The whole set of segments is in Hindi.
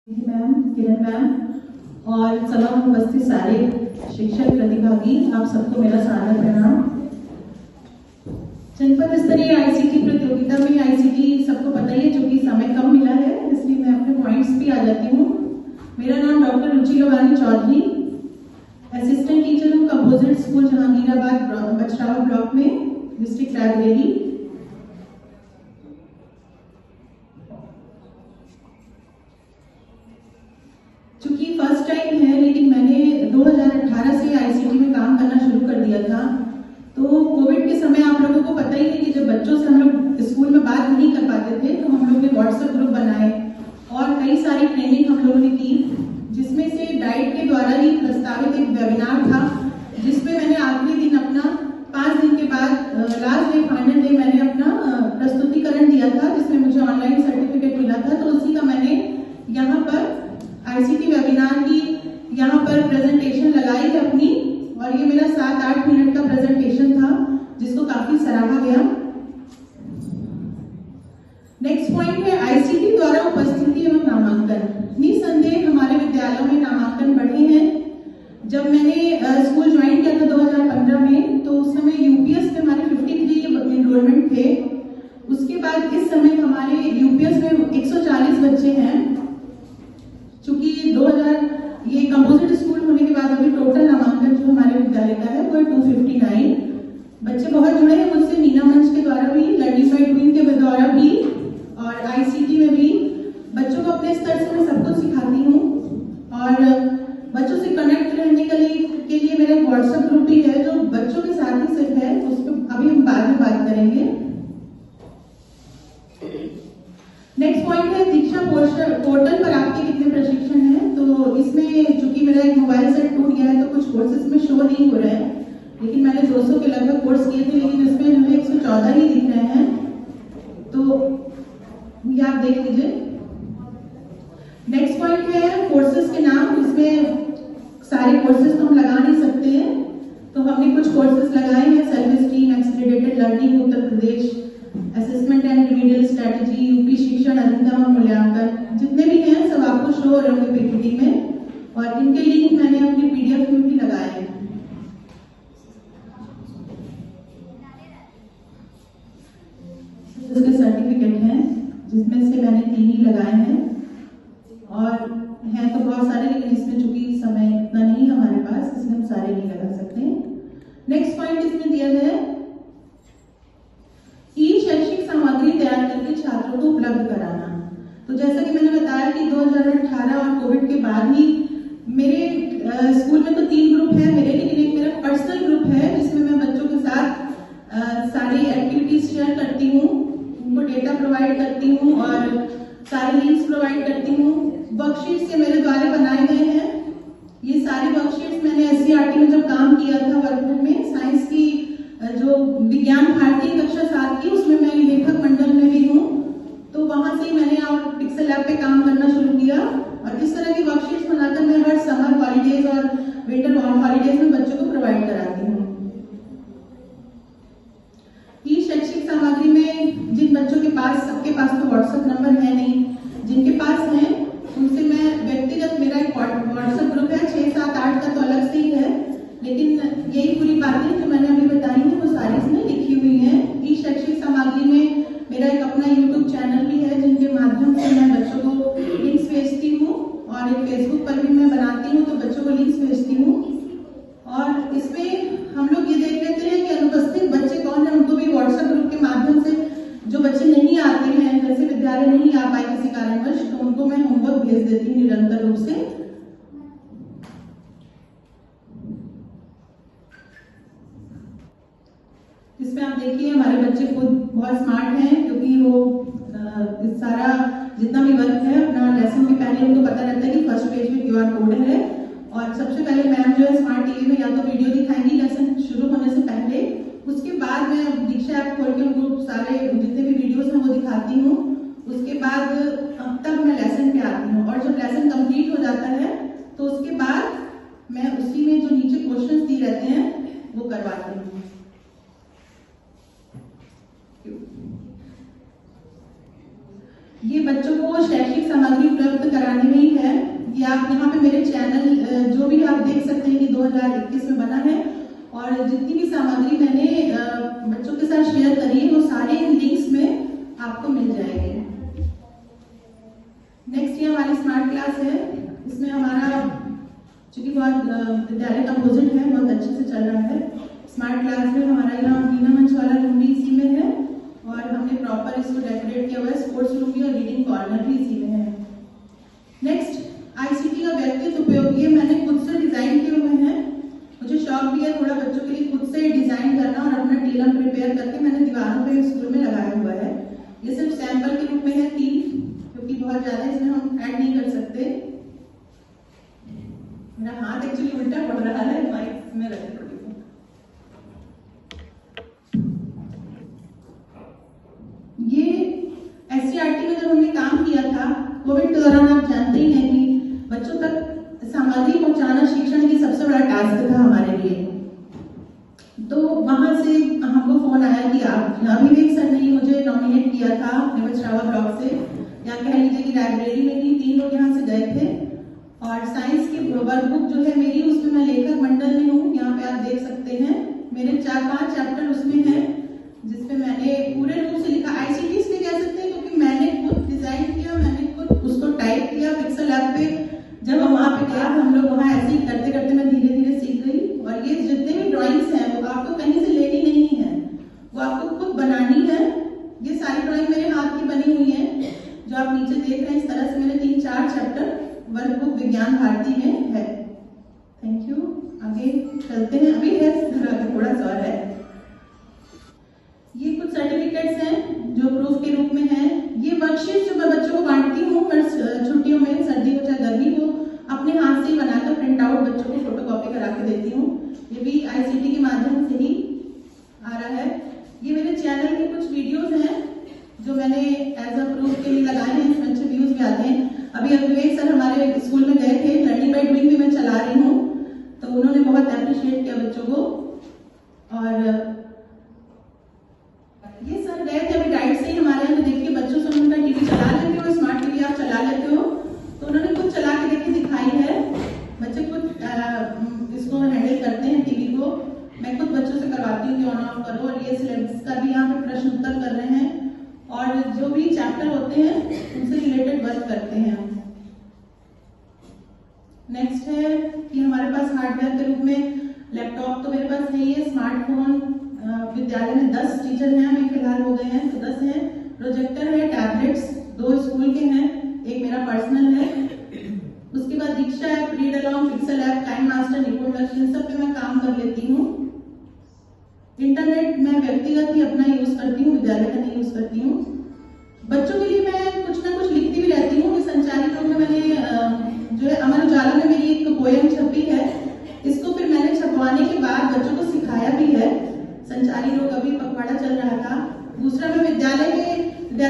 मैम, किरण मैम और सलाम उपस्थित सारे शिक्षक प्रतिभागी, आप सबको मेरा सादर प्रणाम। जनपद स्तरीय आईसीटी प्रतियोगिता में आईसीटी सबको पता ही है, जो कि समय कम मिला है इसलिए मैं अपने पॉइंट्स पे आ जाती हूँ। मेरा नाम डॉक्टर रुचि लोवानी चौधरी, असिस्टेंट टीचर हूँ composite school Jahangirabad Bachhrawan block में, डिस्ट्रिक्ट रायबरेली। चूंकि फर्स्ट टाइम है, लेकिन मैंने 2018 से आईसीटी में काम करना शुरू कर दिया था। तो कोविड के समय आप लोगों को पता ही है कि जब बच्चों से हम लोग स्कूल में बात नहीं कर पाते थे, तो हम लोग ने व्हाट्सएप ग्रुप बनाए और कई सारी ट्रेनिंग हम लोगों ने की, जिसमें से डाइट के द्वारा ही प्रस्तावित एक वेबिनार था, जिसमें मैंने आखिरी दिन अपना 5 दिन के बाद लास्ट डे फाइनल डे मैंने अपना प्रस्तुतिकरण दिया था, जिसमें मुझे ऑनलाइन सर्टिफिकेट मिला था। तो उसी का मैंने यहाँ पर आईसीटी वेबिनार की यहाँ पर प्रेजेंटेशन लगाई है अपनी, और ये मेरा 7-8 मिनट का प्रेजेंटेशन था, जिसको काफी सराहा गया। नेक्स्ट पॉइंट है आईसीटी द्वारा उपस्थिति एवं नामांकन। निसंदेह हमारे विद्यालयों में नामांकन बढ़े हैं। जब मैंने स्कूल ज्वाइन किया था 2015 में, तो उस समय यूपीएस में हमारे 53 एनरोलमेंट थे। उसके बाद इस समय हमारे यूपीएस में 140 बच्चे हैं। चूंकि 2000 ये कंपोजिट स्कूल होने के बाद अभी टोटल नामांकन जो हमारे विद्यालय का है वो है 259। बच्चे बहुत जुड़े हैं मुझसे, मीना मंच के द्वारा भी, लर्निंग बाय डूइंग के द्वारा भी, और आईसीटी में भी। बच्चों को अपने स्तर से मैं सब कुछ सिखाती हूँ, और बच्चों से कनेक्ट रहने के लिए मेरा एक व्हाट्सएप ग्रुप भी है, जो बच्चों के साथ ही सिर्फ है, उस पर अभी हम बाद में बात करेंगे। नेक्स्ट पॉइंट है दीक्षा पोर्टल पर आपके कितने प्रशिक्षण हैं। तो इसमें चूंकि मेरा एक मोबाइल सेट टूट गया है, तो कुछ कोर्सेज में शो नहीं हो रहे हैं, लेकिन मैंने 200 के लगभग कोर्स किए थे, लेकिन इसमें हमें 114 ही दिख रहे हैं, तो ये आप देख लीजिए। नेक्स्ट पॉइंट है कोर्सेज के नाम। इसमें सारे कोर्सेज तो हम लगा नहीं सकते हैं, तो हमने कुछ कोर्सेज लगाए हैं। Self esteem, accelerated learning, Uttar Pradesh assessment and remedial strategy, UP शिक्षण अधिगम और मूल्यांकन, जितने भी हैं सब आपको शो हो रहे होंगे पीपीटी में, और इनके लिंक मैंने अपनी पीडीएफ में भी लगाए हैं। इसके सर्टिफिकेट हैं, जिसमें से मैंने 3 ही लगाए हैं, और हैं तो बहुत सारे, लेकिन इसमें चूंकि समय इतना नहीं हमारे पास, इसलिए हम सारे नहीं लगा सकते। नेक्स्ट पॉइंट इसमें दिया है शैक्षिक सामग्री तैयार करके छात्रों को उपलब्ध कराना। तो जैसा कि मैंने बताया कि 2018 और कोविड के बाद ही मेरे स्कूल में तो 3 ग्रुप है मेरे, लेकिन एक मेरा पर्सनल ग्रुप है, जिसमें मैं बच्चों के साथ सारी एक्टिविटीज शेयर करती हूँ, उनको डेटा प्रोवाइड करती हूँ और सारे लिंक्स प्रोवाइड करती हूँ। वर्कशीट्स ये मेरे द्वारा बनाए गए हैं। ये सारे वर्कशीट्स मैंने एससीईआरटी में जब काम किया था वर्कबुक में, साइंस की जो विज्ञान भारती कक्षा 7 की, उसमें मैं लेखक मंडल में भी हूँ, तो वहां से मैंने और पिक्सल लैब पे काम करना शुरू किया, और इस तरह की वर्कशीट्स बनाकर मैं हर समर हॉलीडेज और विंटर हॉलीडेज में बच्चों को प्रोवाइड कराती हूँ। ये शैक्षिक सामग्री में जिन बच्चों के पास, सबके पास तो व्हाट्सएप नंबर है नहीं, जिनके पास है उनसे मैं व्यक्तिगत, मेरा एक व्हाट्सएप ग्रुप है, 6, 7, 8 का तो अलग से ही है, लेकिन यही पूरी बातें जो मैंने अभी बताई हैं वो सारी इसमें लिखी हुई हैं। ई शैक्षिक सामग्री में मेरा एक अपना यूट्यूब चैनल भी है, जिनके माध्यम से मैं बच्चों को लिंक्स भेजती हूँ, और एक फेसबुक पर भी मैं बनाती हूँ, तो बच्चों को लिंक्स भेजती हूँ। और इसमें हम लोग ये देख लेते हैं कि अनुपस्थित बच्चे कौन है, उनको भी व्हाट्सएप ग्रुप के माध्यम से, जो बच्चे नहीं आते हैं, जैसे विद्यालय नहीं आ पाए किसी कारणवश, तो उनको मैं होमवर्क भेज देती हूँ निरंतर रूप से। इसमें आप देखिए हमारे बच्चे खुद बहुत स्मार्ट हैं, क्योंकि वो सारा जितना भी वर्क है अपना लेसन के पहले उनको पता रहता है कि फर्स्ट पेज में क्यूआर कोड है, और सबसे पहले मैम जो है स्मार्ट टीवी में या तो वीडियो दिखाएंगी लेसन शुरू होने से पहले, उसके बाद मैं दीक्षा ऐप खोल के उनको सारे जितने भी वीडियोस हैं वो दिखाती हूँ। उसके बाद तब मैं लेसन पे आती हूँ, और जब लेसन कंप्लीट हो जाता है तो उसके बाद मैं उसी में जो नीचे क्वेश्चंस दिए रहते हैं वो करवाती हूँ। ये बच्चों को शैक्षिक सामग्री उपलब्ध कराने में ही है। आप यहाँ पे मेरे चैनल जो भी आप देख सकते हैं कि 2021 में बना है, और जितनी भी सामग्री मैंने बच्चों के साथ शेयर करी है वो सारे लिंक्स में आपको मिल जाएंगे। नेक्स्ट ये हमारी स्मार्ट क्लास है। इसमें हमारा चूंकि बहुत विद्यालय का प्रोजेक्ट है, बहुत अच्छे से चल रहा है। स्मार्ट क्लास में हमारा यहाँ वीणा मंच वाला रूम भी इसी में है, और हमने प्रॉपर इसको डेकोरेट किया हुआ है। स्पोर्ट्स रूम भी और रीडिंग कॉर्नर भी इसी में है। नेक्स्ट आईसीटी का व्यक्तित्व उपयोग, ये मैंने खुद से डिजाइन किए हुए हैं। मुझे शौक भी है थोड़ा बच्चों के लिए खुद से डिजाइन करना, और अपना टीलम प्रिपेयर करके मैंने दीवारों पे स्कूल में लगाया हुआ है। ये सिर्फ सैंपल के रूप में है 3, क्योंकि बहुत ज्यादा इसमें हम ऐड नहीं कर सकते। मेरा हाथ एक्चुअली उल्टा पड़ रहा है, माइक में रखे थोड़ी। ये एससीईआरटी में जब हमने काम किया था कोविड के दौरान, आप जानते ही हैं कि बच्चों तक सामग्री पहुंचाना शिक्षण की सबसे बड़ा टास्क था हमारे लिए। तो वहां से हमको फोन आया कि आप अभिवेक सर ने मुझे नॉमिनेट किया था नेवचरावा ब्लॉक से, या कह लीजिए कि लाइब्रेरी में ही 3 लोग यहाँ से गए थे। और साइंस की वर्कबुक जो है मेरी, उसमें मैं लेखक मंडल में हूँ। यहाँ पे आप देख सकते हैं मेरे 4-5 चैप्टर उसमें हैं, जिसपे मैंने पूरे रूप से लिखा। आईसीटी इसलिए कह सकते हैं क्योंकि मैंने खुद डिजाइन किया, मैंने खुद उसको टाइप किया पिक्सल ऐप पे। जब हम वहाँ पे गया, हम लोग वहाँ ऐसे ही करते करते मैं धीरे धीरे सीख गई। और ये जितने भी ड्रॉइंग्स हैं वो आपको कहीं से लेनी नहीं है, वो आपको खुद बनानी है। ये सारी ड्रॉइंग मेरे हाथ की बनी हुई है, जो आप नीचे देख रहे हैं। इस तरह से मेरे 3-4 चैप्टर वर्कबुक विज्ञान भारती में है। Thank you. आगे चलते हैं, अभी है आगे थोड़ा सा है। ये कुछ सर्टिफिकेट्स हैं जो प्रूफ के रूप में हैं। ये वर्कशीट जो मैं बच्चों को बांटती हूँ, मैं छुट्टियों में, सर्दी हो चाहे गर्मी हो, अपने हाथ से ही बनाकर प्रिंट आउट बच्चों को फोटोकॉपी करा के देती हूँ। ये भी आईसीटी के माध्यम से ही आ रहा है। ये मेरे चैनल के कुछ वीडियोज हैं जो मैंने एज अ प्रूफ के लिए लगाए हैं, इसमें अच्छे व्यूज भी आते हैं। अभी अभिवेक सर हमारे स्कूल में गए थे, लर्निंग बाय डूइंग भी मैं चला रही हूँ, तो उन्होंने बहुत अप्रिशिएट किया बच्चों को। और ये सर गए थे अभी डाइट से ही हमारे यहाँ, देखिए बच्चों से उनका टीवी चला लेते हो, स्मार्ट टीवी आप चला लेते हो, तो उन्होंने खुद चला के देखिए दिखाई है। बच्चे खुद इसको हैंडल करते हैं टीवी को। मैं खुद बच्चों से करवाती हूँ कि ऑन ऑफ करो। और ये सिलेबस का भी यहाँ पे प्रश्न उत्तर कर रहे हैं, और जो भी चैप्टर होते हैं उनसे रिलेटेड वर्क करते हैं। नेक्स्ट है कि हमारे पास हार्डवेयर के रूप में लैपटॉप तो मेरे पास है ही है। स्मार्टफोन विद्यालय में 10 टीचर हैं, अभी फिलहाल हो गए हैं तो 10 हैं। प्रोजेक्टर है, टैबलेट्स 2 स्कूल के हैं, एक मेरा पर्सनल है। उसके बाद Diksha app, read along, pixel app, KineMaster, Nipun Lakshya, इन सब पे मैं काम कर लेती हूँ। इंटरनेट मैं व्यक्तिगत ही अपना यूज करती हूँ, विद्यालय का नहीं यूज करती हूँ। बच्चों के लिए मैं कुछ ना कुछ लिखती भी रहती हूँ। संचारी लोग में मैंने जो है अमर उजाला में मेरी एक पोएम छपी है, इसको फिर मैंने छपवाने के बाद बच्चों को सिखाया भी है। संचारी लोग अभी पखवाड़ा चल रहा था। दूसरा मैं विद्यालय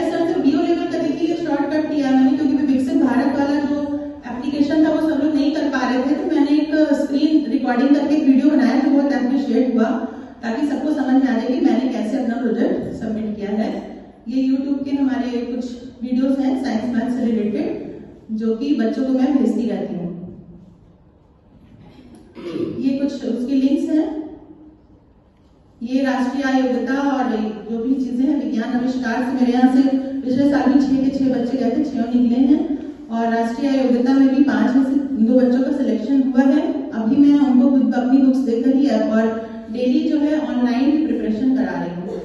स्तर से बीओ लेवल का देखिए शॉर्टकट किया मैंने, क्योंकि विकसित भारत वाला जो एप्लीकेशन था वो सब लोग नहीं कर पा रहे थे, तो मैंने एक स्क्रीन रिकॉर्डिंग करके एक वीडियो बनाया जो बहुत अप्रिशिएट हुआ, ताकि सबको समझ में आ जाए कि मैंने कैसे अपना प्रोजेक्ट सबमिट किया है। ये यूट्यूब के हमारे कुछ वीडियोस हैं साइंस मैथ से रिलेटेड, जो कि बच्चों को मैं भेजती रहती हूँ। ये कुछ उसके लिंक्स हैं। ये राष्ट्रीय आयोग्यता और जो भी चीजें हैं विज्ञान आविष्कार से मेरे यहाँ से पिछले साल भी 6 के 6 बच्चे गए थे, 6 निकले हैं। और राष्ट्रीय आयोग्यता में भी 5 में से 2 बच्चों का सिलेक्शन हुआ है। अभी मैं उनको खुद अपनी बुक्स देकर ही और डेली जो है ऑनलाइन प्रिपरेशन करा रही हूँ।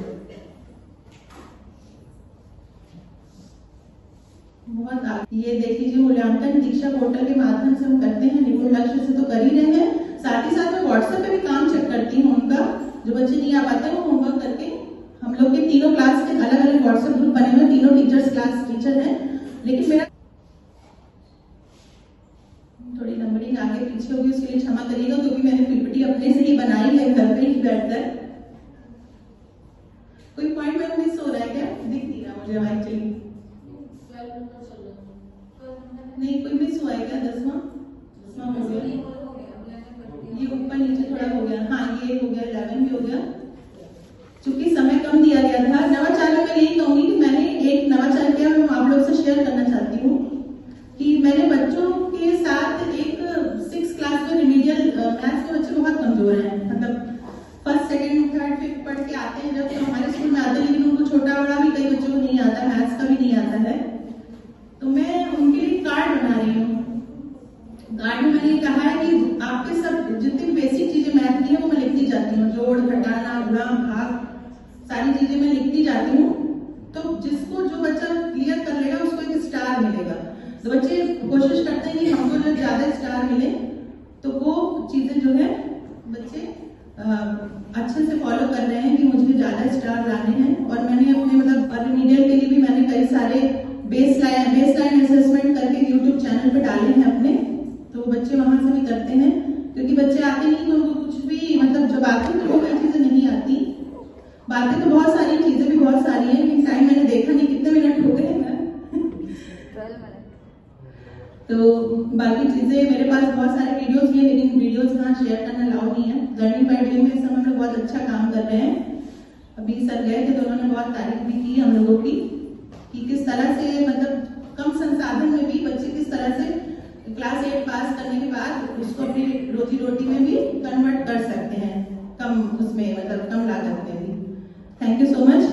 बहुत ये देख लीजिए, मूल्यांकन दीक्षा पोर्टल के माध्यम से हम करते हैं, निपुण लक्ष्य से तो कर ही रहे हैं, साथ ही साथ मैं व्हाट्सएप पे भी काम चेक करती हूँ उनका। जो बच्चे नहीं आ पाते वो होमवर्क करके, हम लोग के तीनों क्लास के अलग अलग व्हाट्सएप ग्रुप बने हुए, तीनों टीचर्स क्लास टीचर हैं। लेकिन मेरा थोड़ी नंबरिंग आगे पीछे होगी, उसके लिए क्षमा करिएगा, क्योंकि मैंने पीपीटी अपने से ही बनाई है घर पे ही बैठकर। कोई पॉइंट में मिस हो रहा है क्या? दिख नहीं रहा मुझे एक्चुअली। नहीं कोई मिस हुआ है क्या? 10वां हो गया, ये ऊपर नीचे थोड़ा हो गया। हाँ ये हो गया, 11 भी हो गया। चूंकि समय कम दिया गया था। नवाचार में मैं यही कहूंगी कि मैंने एक नवाचार किया, मैं आप लोग से शेयर करना चाहती हूँ कि मैंने बच्चों के साथ मैंने कहा है कि आपके सब जितनी बेसिक चीजें मैथ की है वो मैं लिखती जाती हूँ, जोड़ घटाना गुणा भाग सारी चीजें मैं लिखती जाती हूँ। तो जिसको जो बच्चा क्लियर कर लेगा उसको एक स्टार मिलेगा। तो बच्चे कोशिश करते हैं कि हमको जो ज्यादा स्टार मिले, तो वो चीजें जो है बच्चे अच्छे से फॉलो कर रहे हैं कि मुझे ज्यादा स्टार लाने हैं। और मैंने अपने मतलब रिमीडियल के लिए भी मैंने कई सारे बेसलाइन असेसमेंट करके यूट्यूब चैनल पे डाले हैं अपने, तो बच्चे वहां से भी करते हैं। क्योंकि बच्चे आते नहीं तो उनको कुछ भी मतलब जब आते हैं तो वो कई चीजें नहीं आती, बातें तो बहुत सारी, चीजें भी बहुत सारी हैं, लेकिन टाइम मैंने देखा नहीं कितने मिनट हो गए हैं। तो बाकी चीजें मेरे पास बहुत सारे वीडियोस हैं, लेकिन वीडियोस यहाँ शेयर करना अलाउ नहीं है। लर्निंग बाय डूइंग में इस समय हम लोग बहुत अच्छा काम कर रहे हैं। अभी सर गए थे तो उन्होंने बहुत तारीफ भी की हम लोगों की कि किस तरह से मतलब कम संसाधन में भी बच्चे किस तरह से क्लास 8 पास करने के बाद उसको अपनी रोजी रोटी में भी कन्वर्ट कर सकते हैं, कम उसमें मतलब कम लागत में भी। Thank you so much.